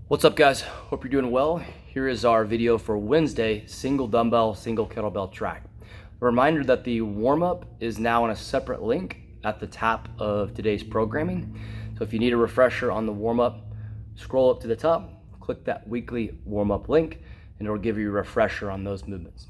What's up, guys? Hope you're doing well. Here is our video for Wednesday, single dumbbell, single kettlebell track. A reminder that the warm-up is now on a separate link at the top of today's programming. So if you need a refresher on the warm-up, scroll up to the top, click that weekly warm-up link, and it'll give you a refresher on those movements.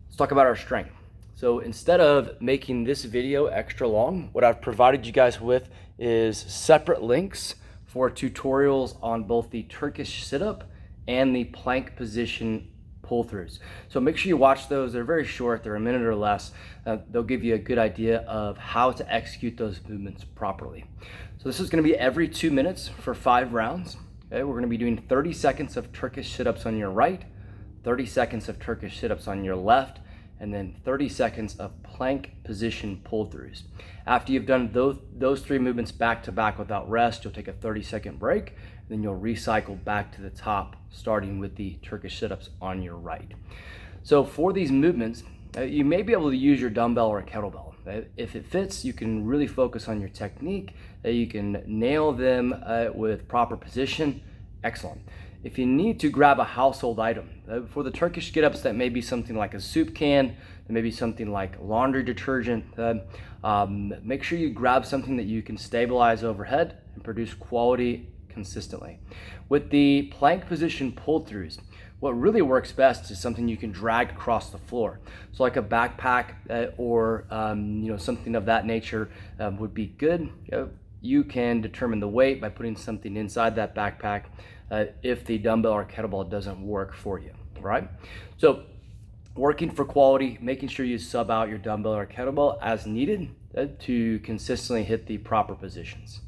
Let's talk about our strength. So instead of making this video extra long, what I've provided you guys with is separate links for tutorials on both the Turkish sit-up and the plank position pull-throughs. So make sure you watch those. They're very short, they're a minute or less. They'll give you a good idea of how to execute those movements properly. So this is gonna be every 2 minutes for 5 rounds. Okay, we're gonna be doing 30 seconds of Turkish sit-ups on your right, 30 seconds of Turkish sit-ups on your left, and then 30 seconds of plank position pull-throughs. After you've done those 3 movements back to back without rest, you'll take a 30-second break, and then you'll recycle back to the top, starting with the Turkish sit-ups on your right. So for these movements, you may be able to use your dumbbell or a kettlebell. If it fits, you can really focus on your technique. You can nail them with proper position. Excellent. If you need to grab a household item, for the Turkish get-ups, that may be something like a soup can, that may be something like laundry detergent. Make sure you grab something that you can stabilize overhead and produce quality consistently. With the plank position pull-throughs, what really works best is something you can drag across the floor. So like a backpack or something of that nature would be good. You can determine the weight by putting something inside that backpack if the dumbbell or kettlebell doesn't work for you, right? So working for quality, making sure you sub out your dumbbell or kettlebell as needed to consistently hit the proper positions.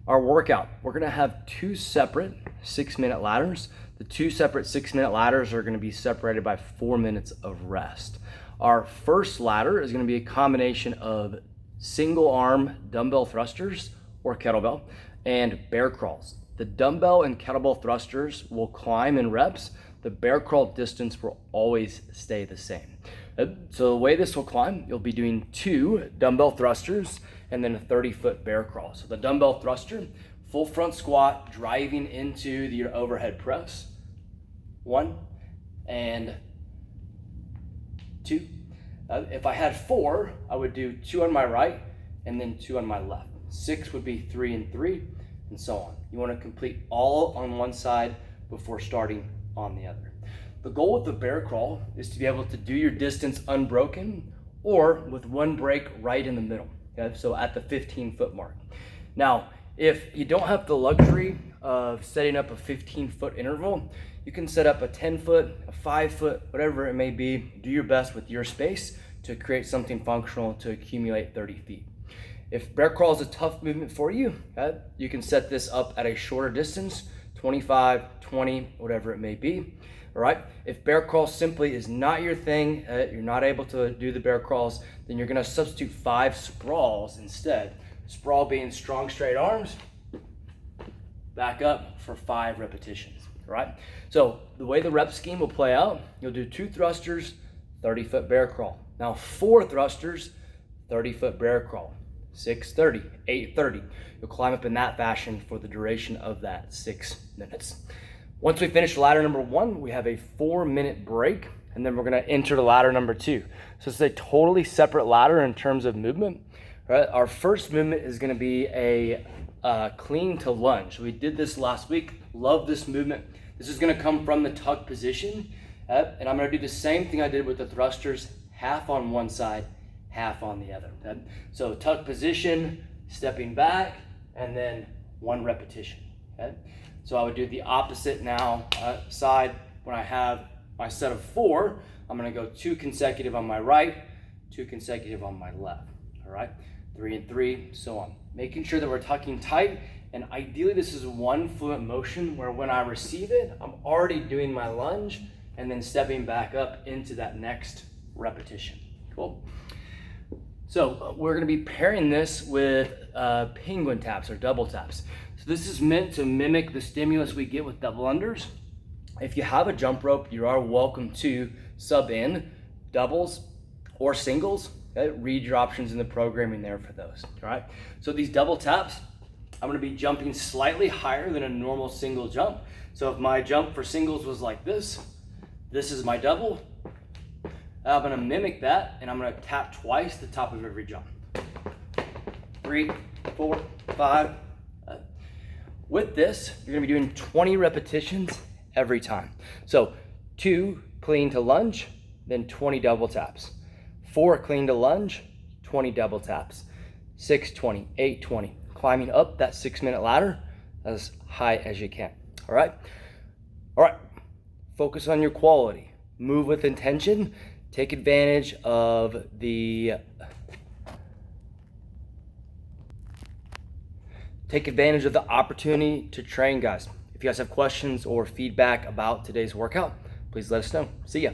Our workout, we're gonna have 2 separate 6-minute ladders. The 2 separate 6-minute ladders are gonna be separated by 4 minutes of rest. Our first ladder is gonna be a combination of single arm dumbbell thrusters or kettlebell and bear crawls. The dumbbell and kettlebell thrusters will climb in reps. The bear crawl distance will always stay the same. So the way this will climb, you'll be doing 2 dumbbell thrusters and then a 30-foot bear crawl. So the dumbbell thruster, full front squat, driving into your overhead press. 1 and 2. If I had 4, I would do 2 on my right and then 2 on my left. 6 would be 3 and 3, and so on. You want to complete all on one side before starting on the other. The goal with the bear crawl is to be able to do your distance unbroken or with 1 break right in the middle. Okay? So at the 15-foot mark. Now, if you don't have the luxury of setting up a 15-foot interval, you can set up a 10-foot, a 5-foot, whatever it may be. Do your best with your space to create something functional to accumulate 30 feet. If bear crawl is a tough movement for you, you can set this up at a shorter distance, 25, 20, whatever it may be. All right. If bear crawl simply is not your thing, you're not able to do the bear crawls, then you're going to substitute 5 sprawls instead. Sprawl being strong straight arms, back up for 5 repetitions. All right. So the way the rep scheme will play out, you'll do 2 thrusters, 30-foot bear crawl. Now 4 thrusters, 30-foot bear crawl. 6:30, 8:30. You'll climb up in that fashion for the duration of that 6 minutes. Once we finish ladder number 1, we have a 4-minute break, and then we're gonna enter the ladder number 2. So it's a totally separate ladder in terms of movement. Right? Our first movement is gonna be a clean to lunge. We did this last week. Love this movement. This is gonna come from the tuck position, and I'm gonna do the same thing I did with the thrusters, half on one side, half on the other. Okay? So tuck position, stepping back, and then 1 repetition. Okay? So I would do the opposite now side. When I have my set of 4, I'm gonna go 2 consecutive on my right, 2 consecutive on my left. All right, 3 and 3, so on. Making sure that we're tucking tight, and ideally this is 1 fluent motion where when I receive it, I'm already doing my lunge and then stepping back up into that next repetition. Cool. So we're going to be pairing this with penguin taps or double taps. So this is meant to mimic the stimulus we get with double unders. If you have a jump rope, you are welcome to sub in doubles or singles. Okay? Read your options in the programming there for those. All right. So these double taps, I'm gonna be jumping slightly higher than a normal single jump. So if my jump for singles was like this is my double. I'm gonna mimic that, and I'm gonna tap twice the top of every jump. 3, 4, 5. With this, you're gonna be doing 20 repetitions every time. So 2 clean to lunge, then 20 double taps. 4 clean to lunge, 20 double taps. 6, 20, 8, 20. Climbing up that 6-minute ladder as high as you can. All right? All right. Focus on your quality. Move with intention. Take advantage of the opportunity to train, guys. If you guys have questions or feedback about today's workout, please let us know. See ya.